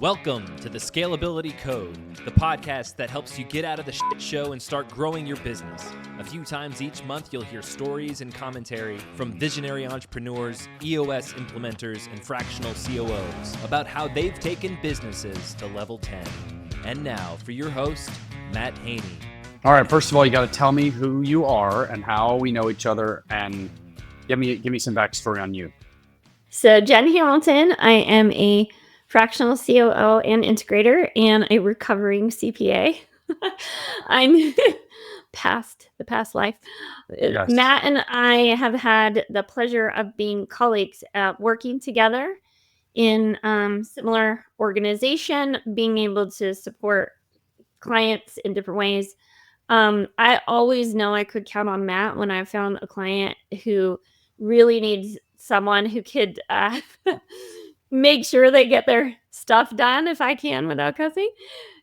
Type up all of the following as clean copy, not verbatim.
Welcome to the Scalability Code, the podcast that helps you get out of the shit show and start growing your business. A few times each month, you'll hear stories and commentary from visionary entrepreneurs, EOS implementers, and fractional COOs about how they've taken businesses to level 10. And now for your host, Matt Haney. All right, first of all, you got to tell me who you are and how we know each other, and give me some backstory on you. So Jen Hamilton, I am a fractional COO and integrator and a recovering CPA. I'm past the past life. Yes. Matt and I have had the pleasure of being colleagues, working together in similar organization, being able to support clients in different ways. I always know I could count on Matt when I found a client who really needs someone who could make sure they get their stuff done, if I can, without cussing,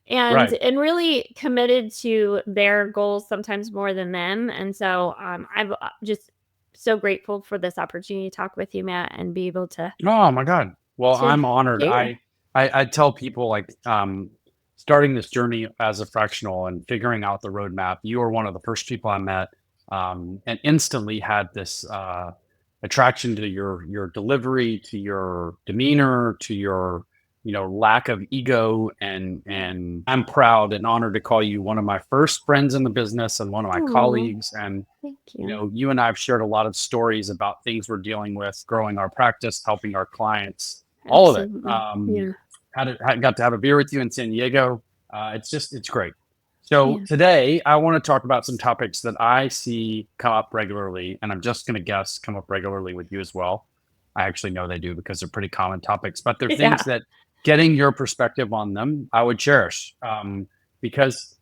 Right. and really committed to their goals sometimes more than them. And so I'm just so grateful for this opportunity to talk with you, Matt, and be able to. Oh my God. Well, To I'm honored. share. I tell people starting this journey as a fractional and figuring out the roadmap. You were one of the first people I met, and instantly had this attraction to your delivery, to your demeanor, to your lack of ego, and I'm proud and honored to call you one of my first friends in the business and one of my Aw, colleagues. And thank you. you and I have shared a lot of stories about things we're dealing with, growing our practice, helping our clients, all of it. Absolutely. Yeah. Got to have a beer with you in San Diego. It's great. So Yeah. today I want to talk about some topics that I see come up regularly, and I'm just going to guess come up regularly with you as well. I actually know they do because they're pretty common topics, but they're Yeah. things that getting your perspective on them, I would cherish, because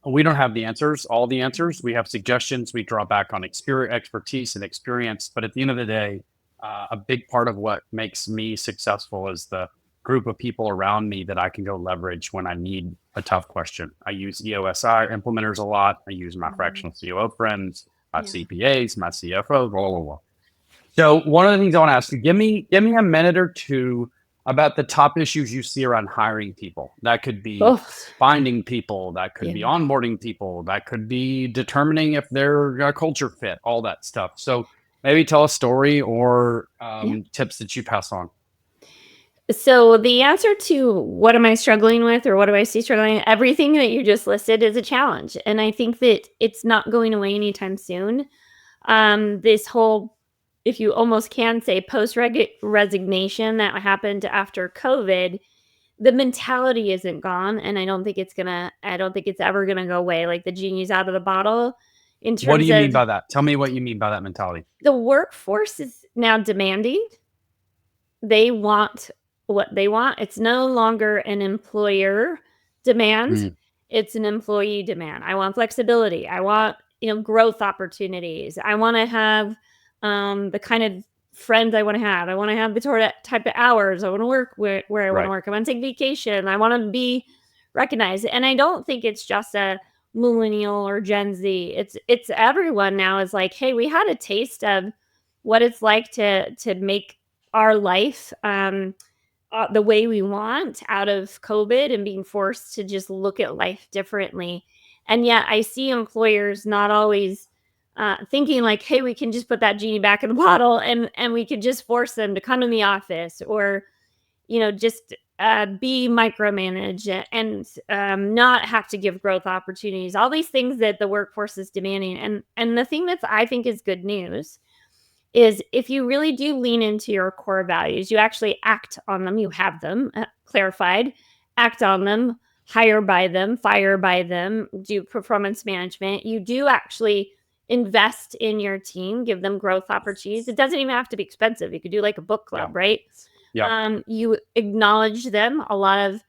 we don't have all the answers. We have suggestions. We draw back on expertise and experience. But at the end of the day, a big part of what makes me successful is the group of people around me that I can go leverage when I need a tough question. I use EOSI implementers a lot. I use my fractional COO friends, my Yeah. CPAs, my CFOs, blah, blah, blah. So one of the things I want to ask you, give me a minute or two about the top issues you see around hiring people. That could be finding people, that could be onboarding people, that could be determining if they're a culture fit, all that stuff. So maybe tell a story or tips that you pass on. So the answer to what am I struggling with or what do I see struggling, everything that you just listed is a challenge. And I think that it's not going away anytime soon. This whole, if you almost can say post-resignation that happened after COVID, the mentality isn't gone. And I don't think it's ever gonna go away. Like the genie's out of the bottle in terms of. What do you mean by that? Tell me what you mean by that mentality. The workforce is now demanding. They want what they want. It's no longer an employer demand. It's an employee demand. I want flexibility. I want, growth opportunities. I want to have the kind of friends I want to have. I want to have the type of hours. I want to work where I want to work. I want to take vacation. I want to be recognized. And I don't think it's just a millennial or Gen Z. It's everyone now is like, hey, we had a taste of what it's like to make our life the way we want out of COVID and being forced to just look at life differently. And yet I see employers not always thinking like, hey, we can just put that genie back in the bottle and we can just force them to come in the office or, just be micromanaged and not have to give growth opportunities, all these things that the workforce is demanding. And the thing that I think is good news is if you really do lean into your core values, you actually act on them, you have them clarified, act on them, hire by them, fire by them, do performance management. You do actually invest in your team, give them growth opportunities. It doesn't even have to be expensive. You could do like a book club, right? Yeah. You acknowledge them, a lot of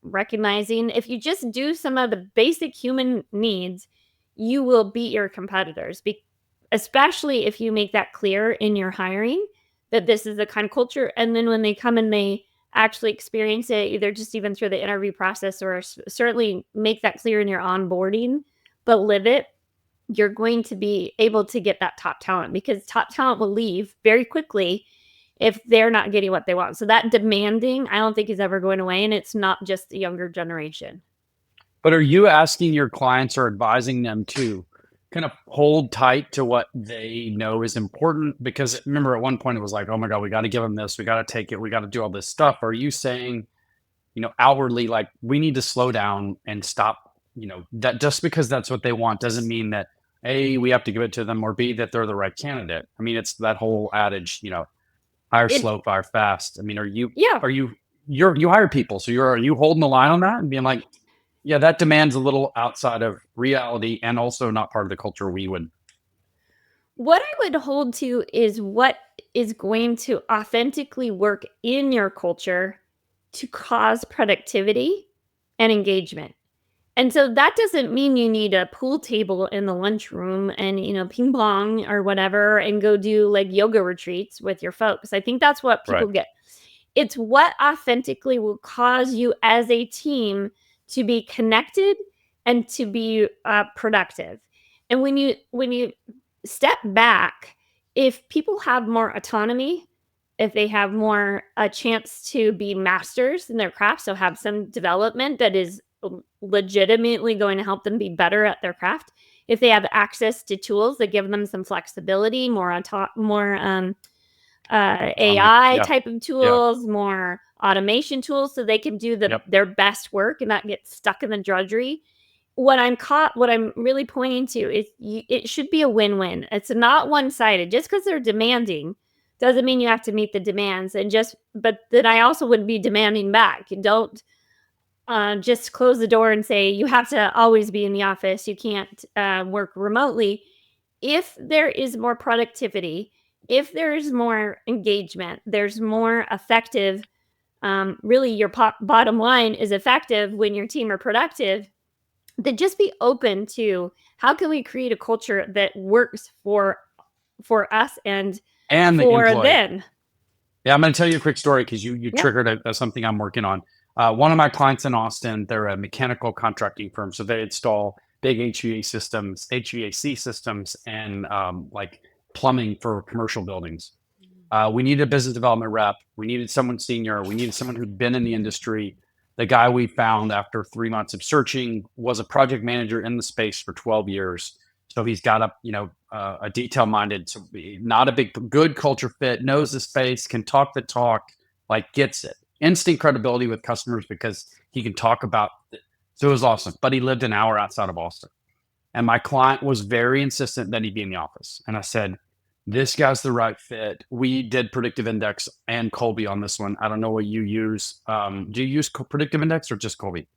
recognizing. If you just do some of the basic human needs, you will beat your competitors. Especially if you make that clear in your hiring that this is the kind of culture. And then when they come and they actually experience it, either just even through the interview process or certainly make that clear in your onboarding, but live it, you're going to be able to get that top talent because top talent will leave very quickly if they're not getting what they want. So that demanding, I don't think is ever going away. And it's not just the younger generation. But are you asking your clients or advising them to kind of hold tight to what they know is important? Because remember, at one point it was like, oh my God, we got to give them this, we got to take it, we got to do all this stuff. Are you saying, outwardly, like, we need to slow down and stop, that just because that's what they want doesn't mean that A, we have to give it to them, or B, that they're the right candidate? I mean, it's that whole adage, hire slow, fire fast. I mean, you hire people. So are you holding the line on that and being like, yeah, that demands a little outside of reality and also not part of the culture we would. What I would hold to is what is going to authentically work in your culture to cause productivity and engagement. And so that doesn't mean you need a pool table in the lunchroom and, ping pong or whatever, and go do like yoga retreats with your folks. I think that's what people get. It's what authentically will cause you as a team to be connected and to be productive. And when you step back, if people have more autonomy, if they have more a chance to be masters in their craft, so have some development that is legitimately going to help them be better at their craft, if they have access to tools that give them some flexibility, more AI type of tools, more automation tools, so they can do their best work and not get stuck in the drudgery. What I'm really pointing to is it should be a win-win. It's not one-sided. Just because they're demanding doesn't mean you have to meet the demands. But then I also wouldn't be demanding back. You don't just close the door and say you have to always be in the office. You can't work remotely. If there is more productivity, if there is more engagement, there's more effective. Really, your bottom line is effective when your team are productive. Then just be open to how can we create a culture that works for us and for the them. Yeah, I'm going to tell you a quick story because you triggered something I'm working on. One of my clients in Austin, they're a mechanical contracting firm, so they install big HVAC systems, and like plumbing for commercial buildings. We needed a business development rep. We needed someone senior. We needed someone who'd been in the industry. The guy we found after 3 months of searching was a project manager in the space for 12 years. So he's got a detail-minded, so not a good culture fit, knows the space, can talk the talk, like gets it. Instant credibility with customers because he can talk about it. So it was awesome. But he lived an hour outside of Austin. And my client was very insistent that he be in the office. And I said, this guy's the right fit. We did predictive index and Colby on this one. I don't know what you use. Do you use predictive index or just Colby?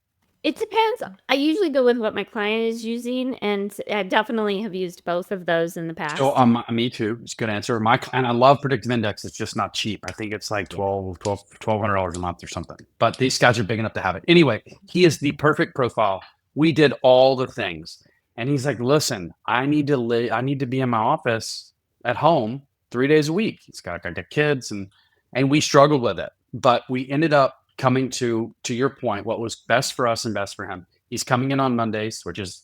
It depends. I usually go with what my client is using, and I definitely have used both of those in the past. So me too. It's a good answer. And I love predictive index. It's just not cheap. I think it's like $1,200 a month or something. But these guys are big enough to have it. Anyway, he is the perfect profile. We did all the things. And he's like, listen, I need to be in my office at home 3 days a week. He's got kids, and we struggled with it. But we ended up coming to your point, what was best for us and best for him. He's coming in on Mondays, which is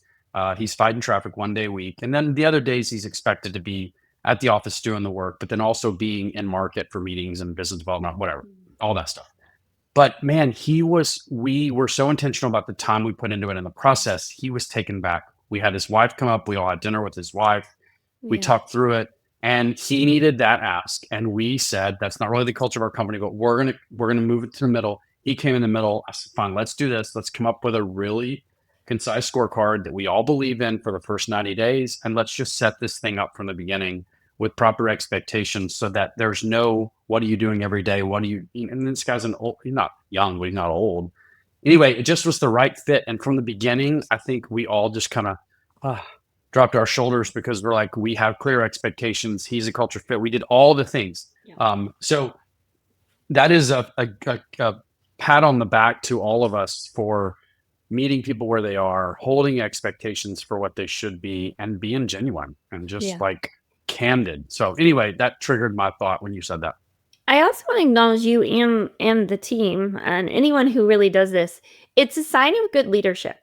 he's fighting traffic 1 day a week. And then the other days he's expected to be at the office doing the work, but then also being in market for meetings and business development, whatever, all that stuff. But man, we were so intentional about the time we put into it in the process. He was taken back. We had his wife come up. We all had dinner with his wife. We talked through it. And he needed that ask. And we said, that's not really the culture of our company, but we're gonna move it to the middle. He came in the middle. I said, fine, let's do this. Let's come up with a really concise scorecard that we all believe in for the first 90 days. And let's just set this thing up from the beginning with proper expectations so that there's no, what are you doing every day? And this guy's he's not young, but he's not old. Anyway, it just was the right fit. And from the beginning, I think we all just kind of dropped our shoulders because we're like, we have clear expectations. He's a culture fit. We did all the things. Yeah. So that is a pat on the back to all of us for meeting people where they are, holding expectations for what they should be, and being genuine and just like candid. So anyway, that triggered my thought when you said that. I also want to acknowledge you and the team and anyone who really does this. It's a sign of good leadership.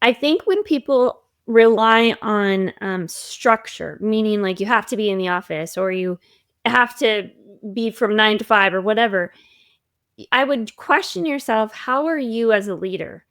I think when people rely on structure, meaning like you have to be in the office or you have to be from 9 to 5 or whatever. I would question yourself, how are you as a leader?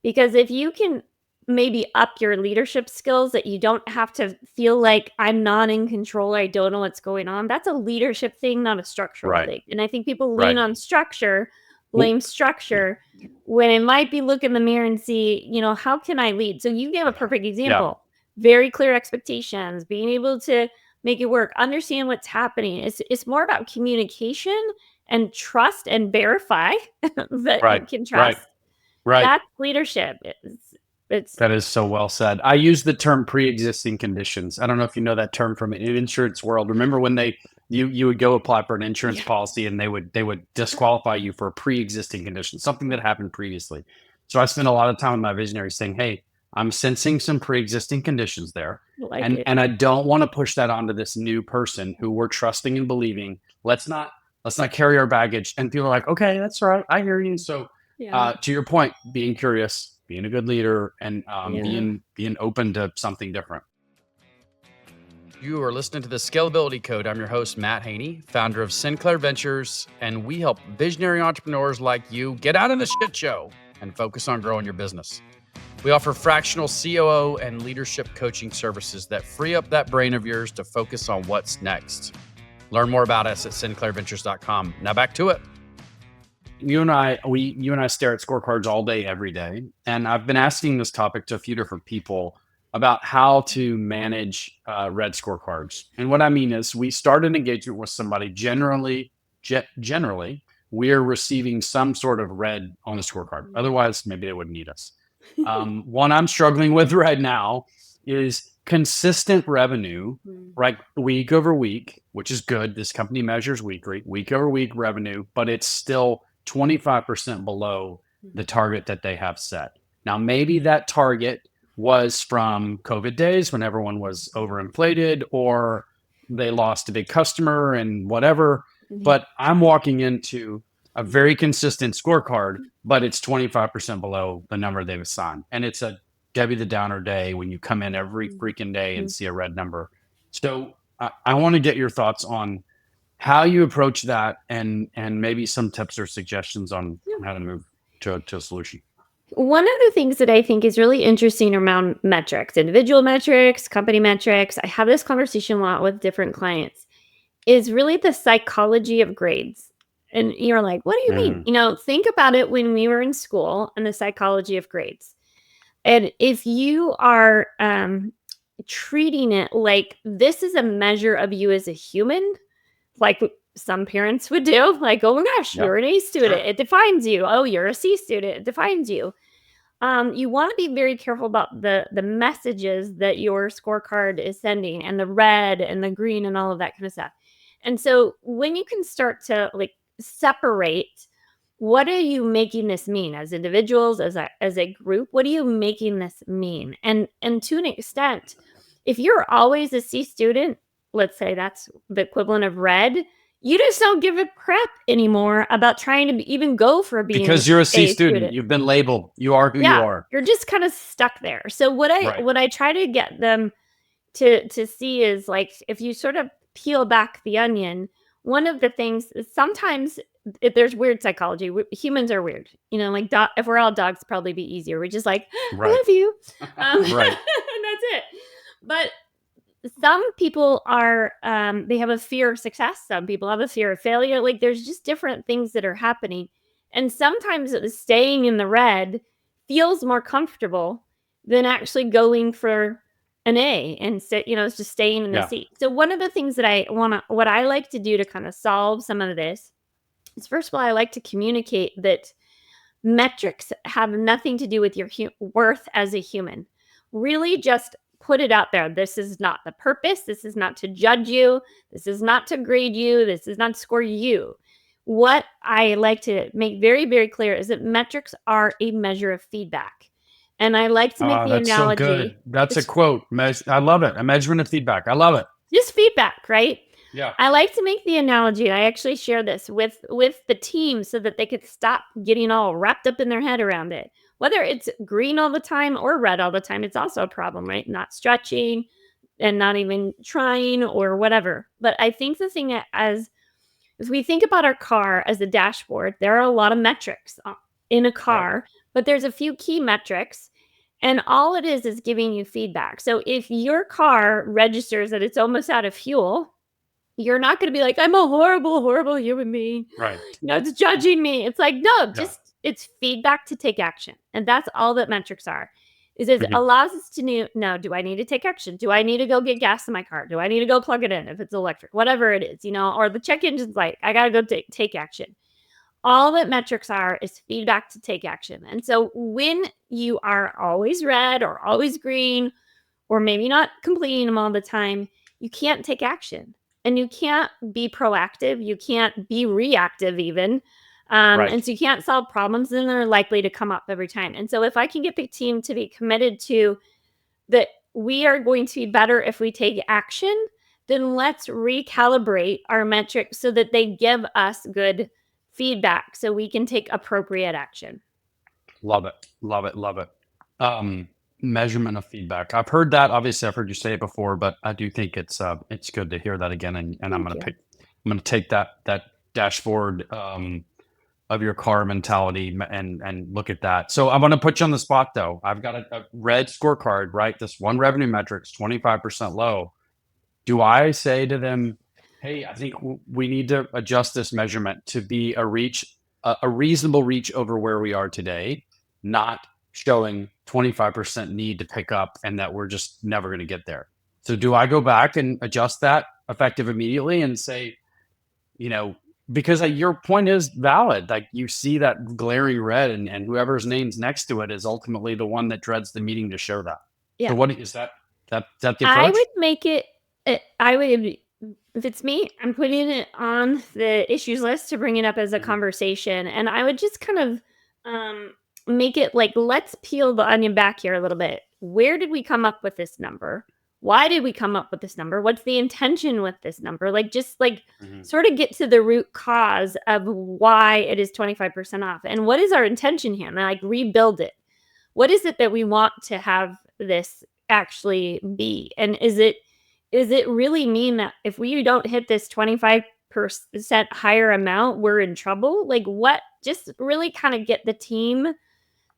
Because if you can maybe up your leadership skills, that you don't have to feel like I'm not in control, I don't know what's going on. That's a leadership thing, not a structural Right. thing. And I think people Right. lean on structure, blame structure, when it might be look in the mirror and see, how can I lead? So you gave a perfect example. Very clear expectations, being able to make it work, understand what's happening. It's more about communication and trust and verify that you can trust. Right. That's leadership. That is so well said. I use the term pre-existing conditions. I don't know if you know that term from an insurance world. Remember when you would go apply for an insurance policy and they would disqualify you for a pre-existing condition, something that happened previously. So I spent a lot of time with my visionaries saying, hey, I'm sensing some pre-existing conditions there. And I don't want to push that onto this new person who we're trusting and believing. Let's not carry our baggage. And people are like, okay, that's all right. I hear you. So to your point, being curious, being a good leader, and being open to something different. You are listening to the Scalability Code. I'm your host, Matt Haney, founder of Sinclair Ventures, and we help visionary entrepreneurs like you get out of the shit show and focus on growing your business. We offer fractional COO and leadership coaching services that free up that brain of yours to focus on what's next. Learn more about us at sinclairventures.com. Now back to it. You and I stare at scorecards all day, every day. And I've been asking this topic to a few different people about how to manage red scorecards. And what I mean is we start an engagement with somebody, generally, we're receiving some sort of red on the scorecard. Otherwise, maybe they wouldn't need us. One I'm struggling with right now is consistent revenue, right? Week over week, which is good. This company measures week over week revenue, but it's still 25% below the target that they have set. Now, maybe that target was from COVID days when everyone was overinflated, or they lost a big customer and whatever. But I'm walking into a very consistent scorecard, but it's 25% below the number they've assigned. And it's a Debbie the Downer day when you come in every freaking day and see a red number. So I want to get your thoughts on how you approach that, and maybe some tips or suggestions on how to move to a solution. One of the things that I think is really interesting around metrics, individual metrics, company metrics, I have this conversation a lot with different clients, is really the psychology of grades. And you're like, what do you mean? Think about it when we were in school and the psychology of grades. And if you are treating it like this is a measure of you as a human, like some parents would do, like, oh my gosh, you're an A student. It defines you. Oh, you're a C student. It defines you. You want to be very careful about the messages that your scorecard is sending, and the red and the green and all of that kind of stuff. And so when you can start to separate, what are you making this mean as individuals, as a group? What are you making this mean? And to an extent, if you're always a C student, let's say that's the equivalent of red, you just don't give a crap anymore about trying to even go for being because you're a C student. You've been labeled. You are who you are. You're just kind of stuck there. So what I try to get them to see is, like, if you sort of peel back the onion, one of the things is sometimes if there's weird psychology. Humans are weird. If we're all dogs, it'd probably be easier. We're just like, I love you. And that's it. But some people are, they have a fear of success. Some people have a fear of failure. Like, there's just different things that are happening. And sometimes staying in the red feels more comfortable than actually going for an A and it's just staying in the seat. So one of the things that what I like to do to kind of solve some of this is, first of all, I like to communicate that metrics have nothing to do with your worth as a human. Really just put it out there. This is not the purpose. This is not to judge you. This is not to grade you. This is not to score you. What I like to make very, very clear is that metrics are a measure of feedback. And I like to make the analogy. That's so good. That's a quote. I love it. A measurement of feedback. I love it. Just feedback, right? Yeah. I like to make the analogy, and I actually share this with the team so that they could stop getting all wrapped up in their head around it. Whether it's green all the time or red all the time, it's also a problem, right? Not stretching and not even trying or whatever. But I think the thing as If we think about our car as a dashboard, there are a lot of metrics in a car, but there's a few key metrics, and all it is giving you feedback. So if your car registers that it's almost out of fuel, you're not going to be like, I'm a horrible, horrible human being. Right. It's judging me. It's like, no, Yeah. it's feedback to take action. And that's all that metrics are. It allows us to know, do I need to take action? Do I need to go get gas in my car? Do I need to go plug it in if it's electric? Whatever it is, or the check engine's light. I got to go take action. All that metrics are is feedback to take action. And so when you are always red or always green, or maybe not completing them all the time, you can't take action. And you can't be proactive. You can't be reactive even. And so you can't solve problems, and they're likely to come up every time. And so if I can get the team to be committed to that we are going to be better if we take action, then let's recalibrate our metrics so that they give us good feedback so we can take appropriate action. Love it. Measurement of feedback. I've heard that. Obviously, I've heard you say it before, but I do think it's good to hear that again. And I'm gonna take that dashboard of your car mentality and look at that. So I want to put you on the spot though. I've got a red scorecard, right? This one revenue metric's 25% low. Do I say to them, hey, I think we need to adjust this measurement to be a reasonable reach over where we are today, not showing 25% need to pick up and that we're just never going to get there. So do I go back and adjust that effective immediately and say, because your point is valid. Like you see that glaring red and whoever's name's next to it is ultimately the one that dreads the meeting to show that. Yeah. So what is that the approach? I would make it, if it's me, I'm putting it on the issues list to bring it up as a conversation. And I would just kind of make it like, let's peel the onion back here a little bit. Where did we come up with this number? Why did we come up with this number? What's the intention with this number? Sort of get to the root cause of why it is 25% off. And what is our intention here? And rebuild it. What is it that we want to have this actually be? And is it really mean that if we don't hit this 25% higher amount, we're in trouble? Just really kind of get the team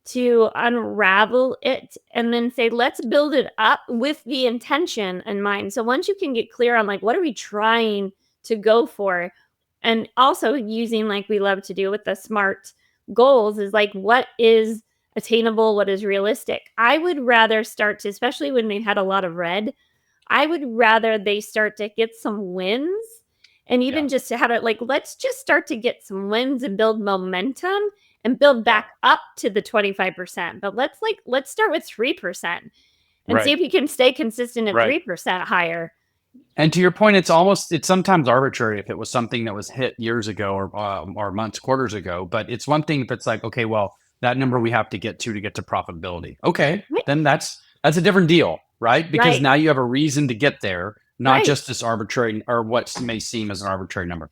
to unravel it and then say, let's build it up with the intention in mind. So once you can get clear on what are we trying to go for, and also using we love to do with the SMART goals is what is attainable, what is realistic. I would rather start to, especially when they've had a lot of red, I would rather they start to get some wins and even just to have it let's just start to get some wins and build momentum and build back up to the 25%. But let's start with 3% and see if we can stay consistent at 3% higher. And to your point, it's sometimes arbitrary if it was something that was hit years ago or months, quarters ago. But it's one thing if it's okay, well, that number we have to get to get to profitability. Okay, then that's a different deal, right? Because now you have a reason to get there, not just this arbitrary or what may seem as an arbitrary number.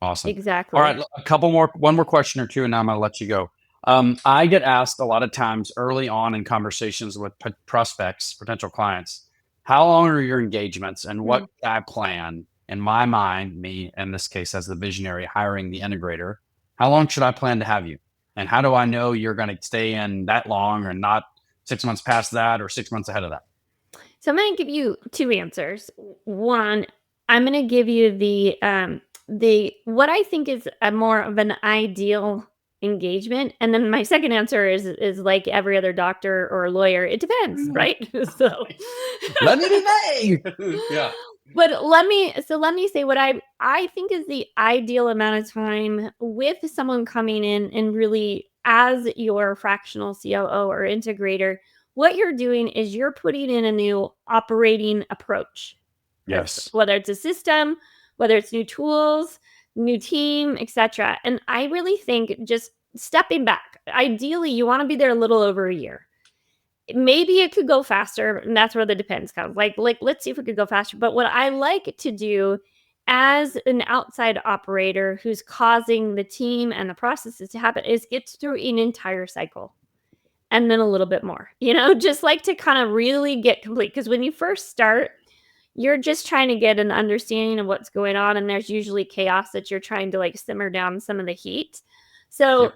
Awesome. Exactly. All right, one more question or two, and now I'm going to let you go. I get asked a lot of times early on in conversations with prospects, potential clients, how long are your engagements and what I plan in my mind, me in this case as the visionary hiring the integrator, how long should I plan to have you? And how do I know you're going to stay in that long or not 6 months past that or 6 months ahead of that? So I'm going to give you two answers. One, I'm going to give you the what I think is a more of an ideal engagement, and then my second answer is like every other doctor or lawyer, it depends, right? So let me be yeah. But let me say what I think is the ideal amount of time with someone coming in and really as your fractional COO or integrator. What you're doing is you're putting in a new operating approach. Yes. Whether it's a system, whether it's new tools, new team, etc. And I really think just stepping back, ideally you want to be there a little over a year. Maybe it could go faster, and that's where the depends comes. Let's see if it could go faster. But what I like to do as an outside operator who's causing the team and the processes to happen is get through an entire cycle. And then a little bit more, just to kind of really get complete. Because when you first start, you're just trying to get an understanding of what's going on, and there's usually chaos that you're trying to like simmer down some of the heat. So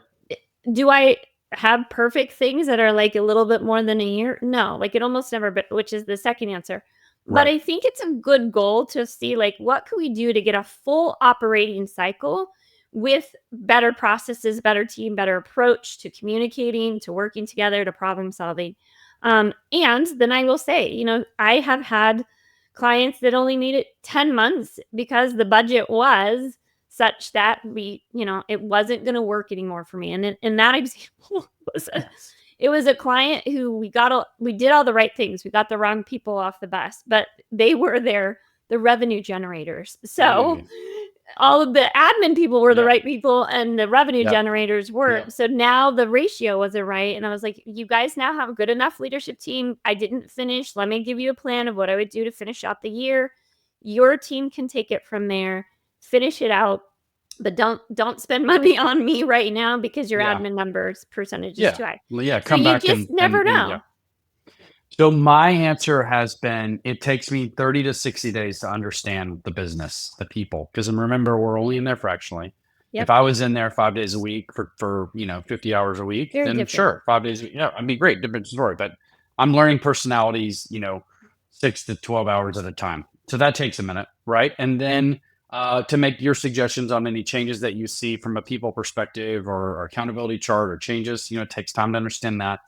do I have perfect things that are like a little bit more than a year? No, like it almost never, but which is the second answer. But Right. I think it's a good goal to see like what can we do to get a full operating cycle with better processes, better team, better approach to communicating, to working together, to problem solving. And then I will say, you know, I have had clients that only needed 10 months because the budget was such that we, you know, it wasn't going to work anymore for me. And in that example it was a client who we did all the right things. We got the wrong people off the bus, but they were the revenue generators. So all of the admin people were the right people and the revenue generators weren't. So now the ratio wasn't right. And I was like, you guys now have a good enough leadership team. I didn't finish. Let me give you a plan of what I would do to finish out the year. Your team can take it from there, finish it out. But don't spend money on me right now because your admin numbers percentage is too high. Yeah, so come back you just never know. So my answer has been, it takes me 30 to 60 days to understand the business, the people. Because remember, we're only in there fractionally. If I was in there 5 days a week for 50 hours a week, Very then different. sure, 5 days, I'd be great, different story. But I'm learning personalities, 6 to 12 hours at a time. So that takes a minute, right? And then to make your suggestions on any changes that you see from a people perspective or accountability chart or changes, it takes time to understand that.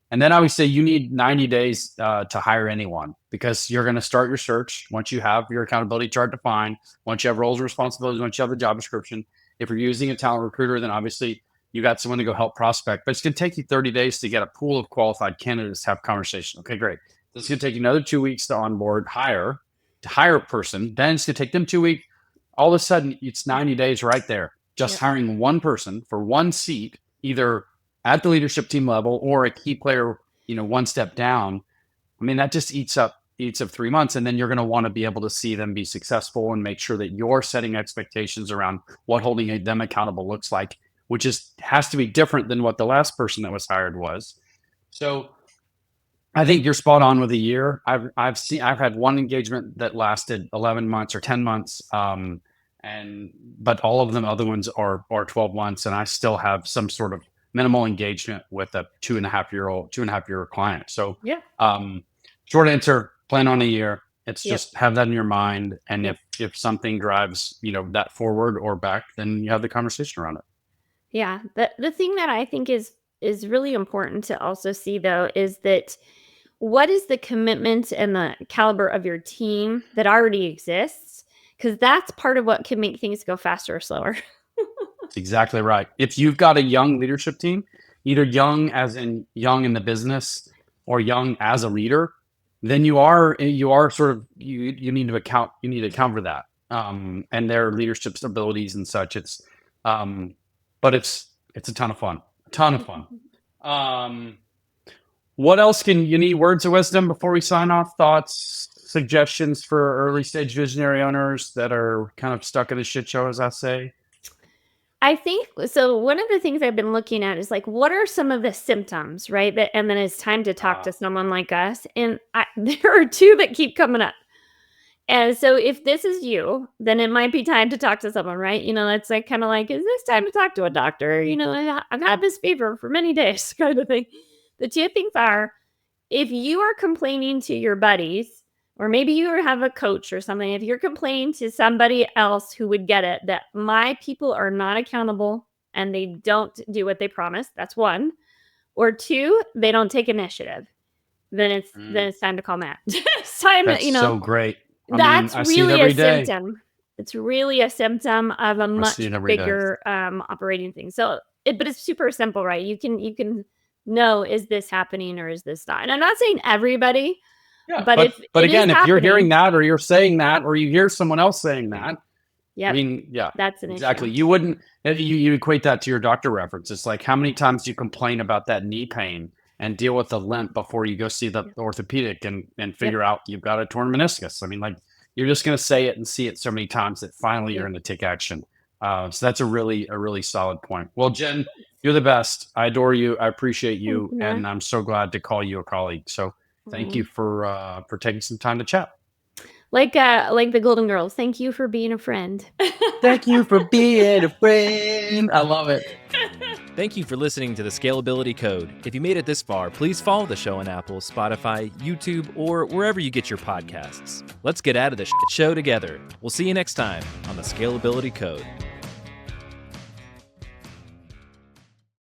And then I would say you need 90 days to hire anyone, because you're going to start your search once you have your accountability chart defined, once you have roles and responsibilities, once you have the job description. If you're using a talent recruiter, then obviously you got someone to go help prospect, but it's going to take you 30 days to get a pool of qualified candidates to have conversation. Okay, great. It's going to take you another 2 weeks to onboard, hire a person. Then it's going to take them 2 weeks. All of a sudden, it's 90 days right there, just hiring one person for one seat, either at the leadership team level or a key player, one step down. I mean, that just eats up 3 months. And then you're going to want to be able to see them be successful and make sure that you're setting expectations around what holding them accountable looks like, which has to be different than what the last person that was hired was. So I think you're spot on with a year. I've had one engagement that lasted 11 months or 10 months. But all of them other ones are 12 months. And I still have some sort of minimal engagement with a 2.5-year client. So short answer, plan on a year. It's just have that in your mind. And if something drives, that forward or back, then you have the conversation around it. Yeah. The thing that I think is really important to also see, though, is that what is the commitment and the caliber of your team that already exists? Because that's part of what can make things go faster or slower. That's exactly right. If you've got a young leadership team, either young as in young in the business or young as a leader, then you are sort of, you need to account for that, and their leadership abilities and such. But it's a ton of fun. What else you need words of wisdom before we sign off? Thoughts, suggestions for early stage visionary owners that are kind of stuck in the shit show, as I say? I think so. One of the things I've been looking at is like, what are some of the symptoms, right? And then it's time to talk to someone like us. And there are two that keep coming up. And so if this is you, then it might be time to talk to someone, right? That's like kind of like, is this time to talk to a doctor? I've had this fever for many days kind of thing. The two things are, if you are complaining to your buddies, or maybe you have a coach or something, if you're complaining to somebody else who would get it, that my people are not accountable and they don't do what they promise, that's one. Or two, they don't take initiative. Then it's time to call Matt. It's time. That's so great. That's really a symptom. It's really a symptom of a much bigger operating thing. So, but it's super simple, right? You can know, is this happening or is this not? And I'm not saying everybody. Yeah, but again, if you're hearing that, or you're saying that, or you hear someone else saying that, I mean, that's an exactly. issue. You wouldn't. You equate that to your doctor reference. It's like, how many times do you complain about that knee pain and deal with the limp before you go see the orthopedic and figure out you've got a torn meniscus? I mean, like, you're just going to say it and see it so many times that finally you're going to take action. So that's a really solid point. Well, Jen, you're the best. I adore you. I appreciate you, and I'm so glad to call you a colleague. So thank you for taking some time to chat. Like the Golden Girls. Thank you for being a friend. Thank you for being a friend. I love it. Thank you for listening to the Scalability Code. If you made it this far, please follow the show on Apple, Spotify, YouTube, or wherever you get your podcasts. Let's get out of the show together. We'll see you next time on the Scalability Code.